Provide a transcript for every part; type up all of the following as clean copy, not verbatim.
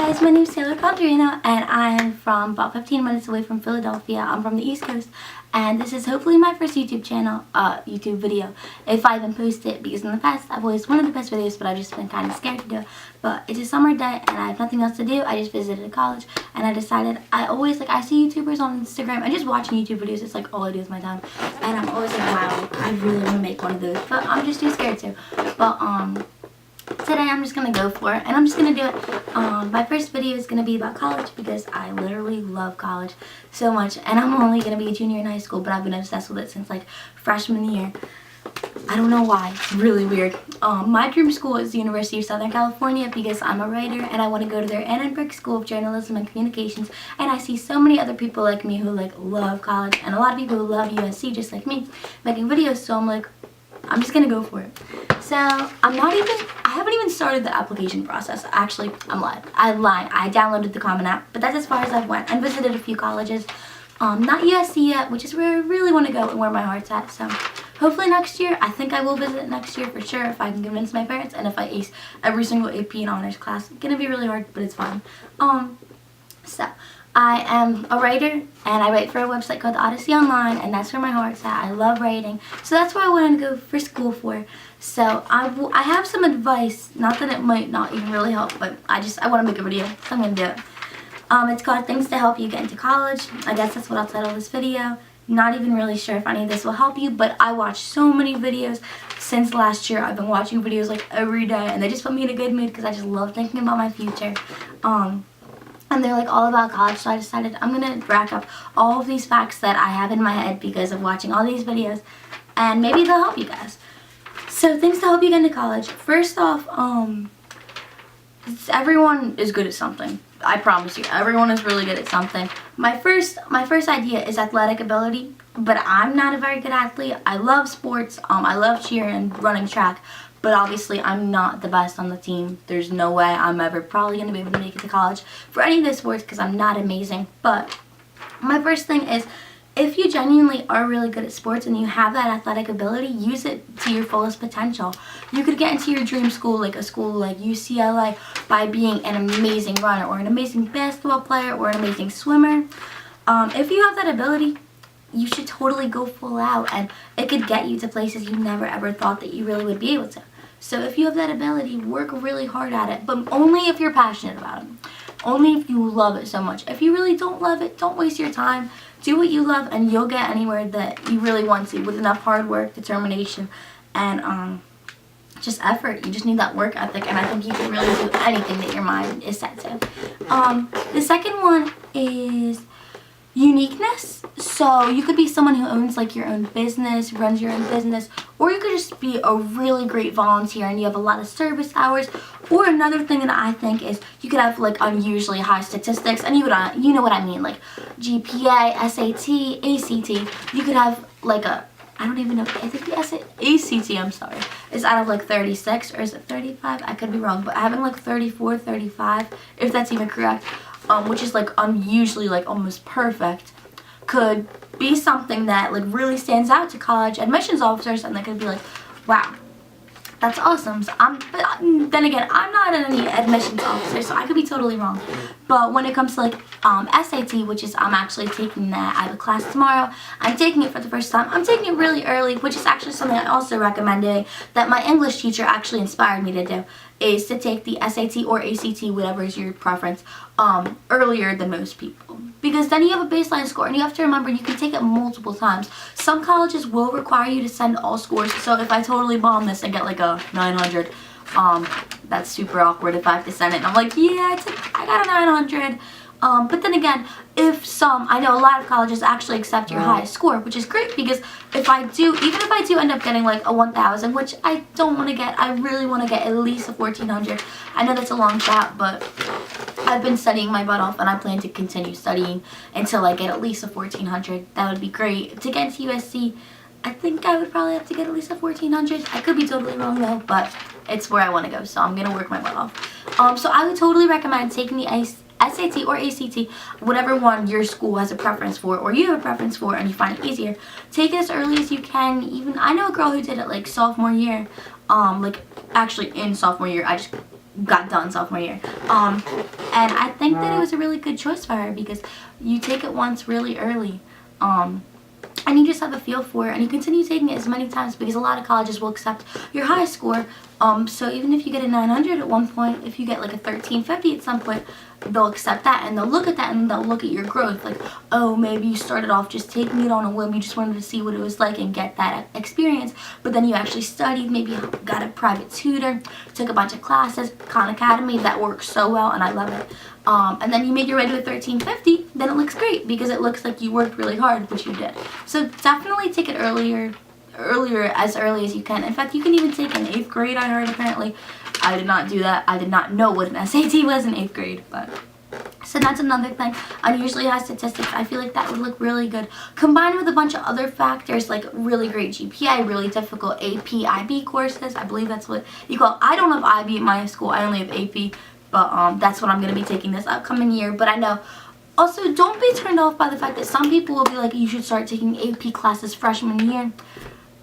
guys, my name is Taylor Condrino and I'm from about 15 minutes away from Philadelphia. I'm from the East Coast and this is hopefully my first YouTube video, if I even post it, because in the past I've always wanted to post videos but I've just been kind of scared to do it. But it's a summer day and I have nothing else to do. I just visited a college and I decided I see YouTubers on Instagram and just watching YouTube videos, it's like all I do with my time. And I'm always like, wow, I really want to make one of those, but I'm just too scared to. But today I'm just going to go for it, and I'm just going to do it. My first video is going to be about college because I literally love college so much, and I'm only going to be a junior in high school, but I've been obsessed with it since like freshman year. I don't know why. It's really weird. My dream school is the University of Southern California because I'm a writer and I want to go to their Annenberg School of Journalism and Communications, and I see so many other people like me who love college, and a lot of people who love USC just like me making videos, so I'm like, I'm just gonna go for it. So I haven't even started the application process. Actually, I'm lying. I downloaded the Common App, but that's as far as I've went and visited a few colleges. Not USC yet, which is where I really want to go and where my heart's at. So hopefully next year. I think I will visit next year for sure if I can convince my parents and if I ace every single AP and honors class. It's gonna be really hard, but it's fine. So I am a writer, and I write for a website called Odyssey Online, and that's where my heart's at. I love writing, so that's what I wanted to go for school for. So I have some advice, not that it might not even really help, but I want to make a video, so I'm going to do it. It's called Things to Help You Get into College. I guess that's what I'll title this video. Not even really sure if any of this will help you, but I watched so many videos since last year. I've been watching videos like every day, and they just put me in a good mood because I just love thinking about my future. And they're like all about college, so I decided I'm gonna rack up all of these facts that I have in my head because of watching all these videos, and maybe they'll help you guys. So things to help you get into college. First off, everyone is good at something. I promise you, everyone is really good at something. My first idea is athletic ability, but I'm not a very good athlete. I love sports. I love cheer and running track. But obviously, I'm not the best on the team. There's no way I'm ever probably going to be able to make it to college for any of those sports because I'm not amazing. But my first thing is, if you genuinely are really good at sports and you have that athletic ability, use it to your fullest potential. You could get into your dream school, like a school like UCLA, by being an amazing runner or an amazing basketball player or an amazing swimmer. If you have that ability, you should totally go full out, and it could get you to places you never ever thought that you really would be able to. So if you have that ability, work really hard at it, but only if you're passionate about it. Only if you love it so much. If you really don't love it, don't waste your time. Do what you love and you'll get anywhere that you really want to with enough hard work, determination, and just effort. You just need that work ethic, and I think you can really do anything that your mind is set to. The second one is uniqueness. So you could be someone who owns like your own business, runs your own business, or you could just be a really great volunteer and you have a lot of service hours. Or another thing that I think is you could have like unusually high statistics, and you know what I mean, like GPA, SAT, ACT. You could have like I don't even know, I think the ACT, I'm sorry, is out of like 36, or is it 35? I could be wrong, but having like 34, 35, if that's even correct, which is like unusually like almost perfect, could be something that like really stands out to college admissions officers, and they could be like, wow, that's awesome. So but then again, I'm not any admissions officer, so I could be totally wrong. But when it comes to like SAT, which is I'm actually taking that, I have a class tomorrow. I'm taking it for the first time. I'm taking it really early, which is actually something I also recommend doing, that my English teacher actually inspired me to do, is to take the SAT or ACT, whatever is your preference, earlier than most people. Because then you have a baseline score, and you have to remember you can take it multiple times. Some colleges will require you to send all scores, so if I totally bomb this and get like a 900, that's super awkward if I have to send it and I'm like, yeah, I got a 900. But then again, I know a lot of colleges actually accept your highest score, which is great, because even if I do end up getting like a 1000, which I don't want to get, I really want to get at least a 1400. I know that's a long shot, but I've been studying my butt off, and I plan to continue studying until I get at least a 1400. That would be great. To get into USC, I think I would probably have to get at least a 1400. I could be totally wrong though, but it's where I want to go, so I'm going to work my butt off. So I would totally recommend taking the SAT or ACT, whatever one your school has a preference for, or you have a preference for, and you find it easier. Take it as early as you can. Even I know a girl who did it like sophomore year, like actually in sophomore year. I just got done sophomore year. And I think that it was a really good choice for her because you take it once really early. And you just have a feel for it, and you continue taking it as many times because a lot of colleges will accept your high score. So even if you get a 900 at one point, if you get like a 1350 at some point, they'll accept that, and they'll look at that, and they'll look at your growth. Like, oh, maybe you started off just taking it on a whim, you just wanted to see what it was like and get that experience, but then you actually studied, maybe you got a private tutor, took a bunch of classes, Khan Academy, that works so well, and I love it. And then you made your way to a 1350, then it looks great because it looks like you worked really hard, which you did. So definitely take it as early as you can. In fact, you can even take it in 8th grade, I heard, apparently. I did not do that. I did not know what an SAT was in 8th grade, but so that's another thing. Unusually high statistics, I feel like that would look really good. Combined with a bunch of other factors like really great GPA, really difficult AP, IB courses. I believe that's what you call. I don't have IB at my school. I only have AP, but that's what I'm going to be taking this upcoming year. But I know. Also, don't be turned off by the fact that some people will be like, you should start taking AP classes freshman year.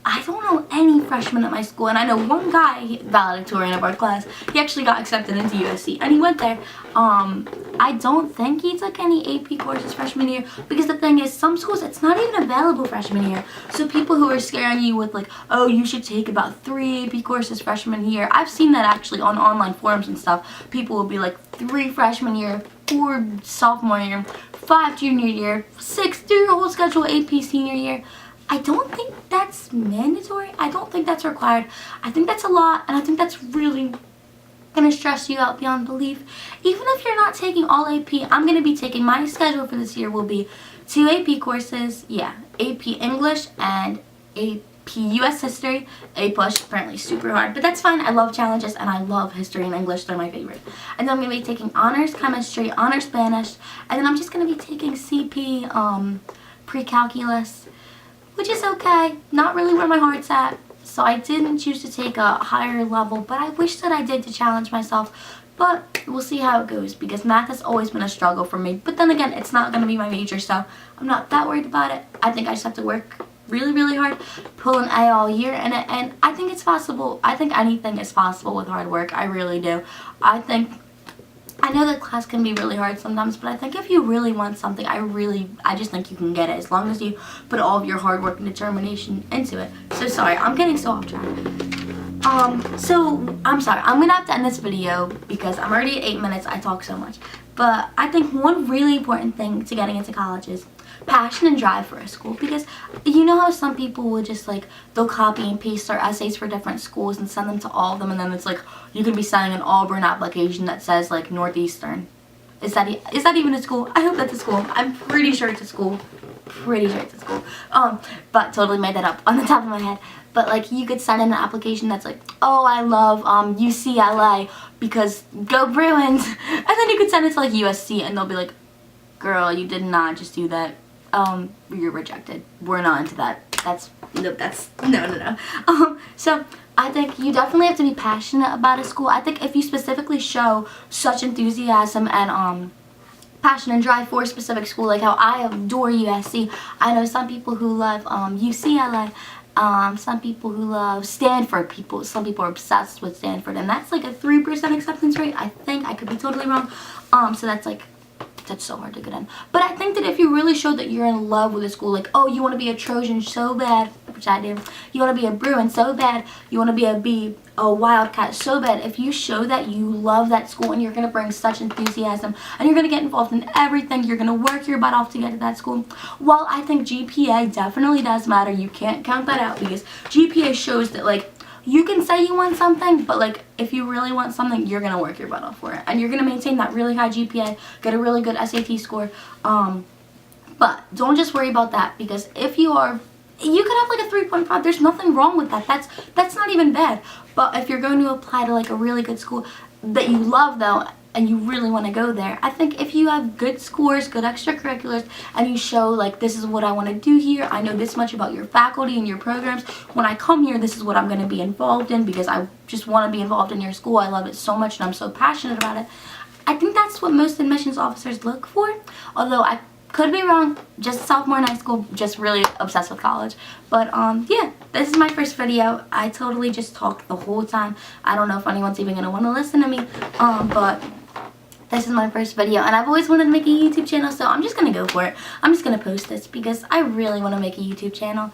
I don't know any freshmen at my school, and I know one guy, valedictorian of our class, he actually got accepted into USC, and he went there. I don't think he took any AP courses freshman year, because the thing is, some schools, it's not even available freshman year. So people who are scaring you with like, oh, you should take about 3 AP courses freshman year, I've seen that actually on online forums and stuff. People will be like, 3 freshman year, 4 sophomore year, 5 junior year, 6, do your whole schedule AP senior year. I don't think that's mandatory. I don't think that's required. I think that's a lot, and I think that's really going to stress you out beyond belief. Even if you're not taking all AP, I'm going to be taking, my schedule for this year will be 2 AP courses, AP English and AP US History. A push, apparently super hard, but that's fine. I love challenges, and I love history and English. They're my favorite. And then I'm going to be taking honors chemistry, honors Spanish, and then I'm just going to be taking CP, pre-calculus, which is okay, not really where my heart's at. So I didn't choose to take a higher level, but I wish that I did to challenge myself. But we'll see how it goes, because math has always been a struggle for me. But then again, it's not going to be my major, so I'm not that worried about it. I think I just have to work really, really hard, pull an A all year, and I think it's possible. I think anything is possible with hard work. I really do. I know that class can be really hard sometimes, but I think if you really want something, I just think you can get it as long as you put all of your hard work and determination into it. So sorry, I'm getting so off track. So I'm sorry, I'm gonna have to end this video because I'm already at 8 minutes. I talk so much. But I think one really important thing to getting into college is passion and drive for a school, because you know how some people will just like, they'll copy and paste their essays for different schools and send them to all of them, and then it's like you can be sending an Auburn application that says like Northeastern. Is that even a school? I hope that's a school. I'm pretty sure it's a school. But totally made that up on the top of my head. But like, you could send in an application that's like, oh, I love UCLA because go Bruins, and then you could send it to like USC, and they'll be like, girl, you did not just do that. You're rejected. We're not into that. No. So I think you definitely have to be passionate about a school. I think if you specifically show such enthusiasm and passion and drive for a specific school, like how I adore USC. I know some people who love UCLA. Some people who love Stanford. Some people are obsessed with Stanford, and that's like a 3% acceptance rate. I think, I could be totally wrong. So that's so hard to get in. But I think that if you really show that you're in love with a school, like, oh, you want to be a Trojan so bad, which I do, you want to be a Bruin so bad, you want to be a Wildcat so bad, if you show that you love that school and you're going to bring such enthusiasm and you're going to get involved in everything, you're going to work your butt off to get to that school. While I think GPA definitely does matter, you can't count that out, because GPA shows that, like, you can say you want something, but like, if you really want something, you're gonna work your butt off for it, and you're gonna maintain that really high GPA, get a really good SAT score. But don't just worry about that, because if you could have like a 3.5. There's nothing wrong with that. That's not even bad. But if you're going to apply to like a really good school that you love though, and you really want to go there, I think if you have good scores, good extracurriculars, and you show like, this is what I want to do here, I know this much about your faculty and your programs, when I come here, this is what I'm going to be involved in, because I just want to be involved in your school, I love it so much and I'm so passionate about it. I think that's what most admissions officers look for, although I Could be wrong. Just a sophomore in high school, just really obsessed with college. But yeah, this is my first video. I totally just talked the whole time. I don't know if anyone's even gonna want to listen to me. But this is my first video, and I've always wanted to make a YouTube channel, so I'm just gonna go for it. I'm just gonna post this because I really want to make a YouTube channel.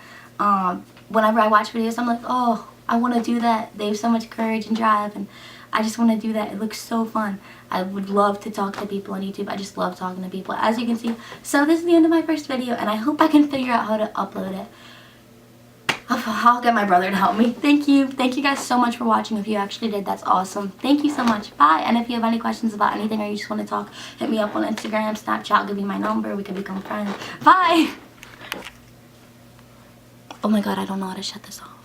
Whenever I watch videos, I'm like, oh, I want to do that. They have so much courage and drive, and I just want to do that. It looks so fun. I would love to talk to people on YouTube. I just love talking to people, as you can see. So this is the end of my first video, and I hope I can figure out how to upload it. I'll get my brother to help me. Thank you. Thank you guys so much for watching. If you actually did, that's awesome. Thank you so much. Bye. And if you have any questions about anything or you just want to talk, hit me up on Instagram, Snapchat. I'll give you my number. We can become friends. Bye. Oh my god, I don't know how to shut this off.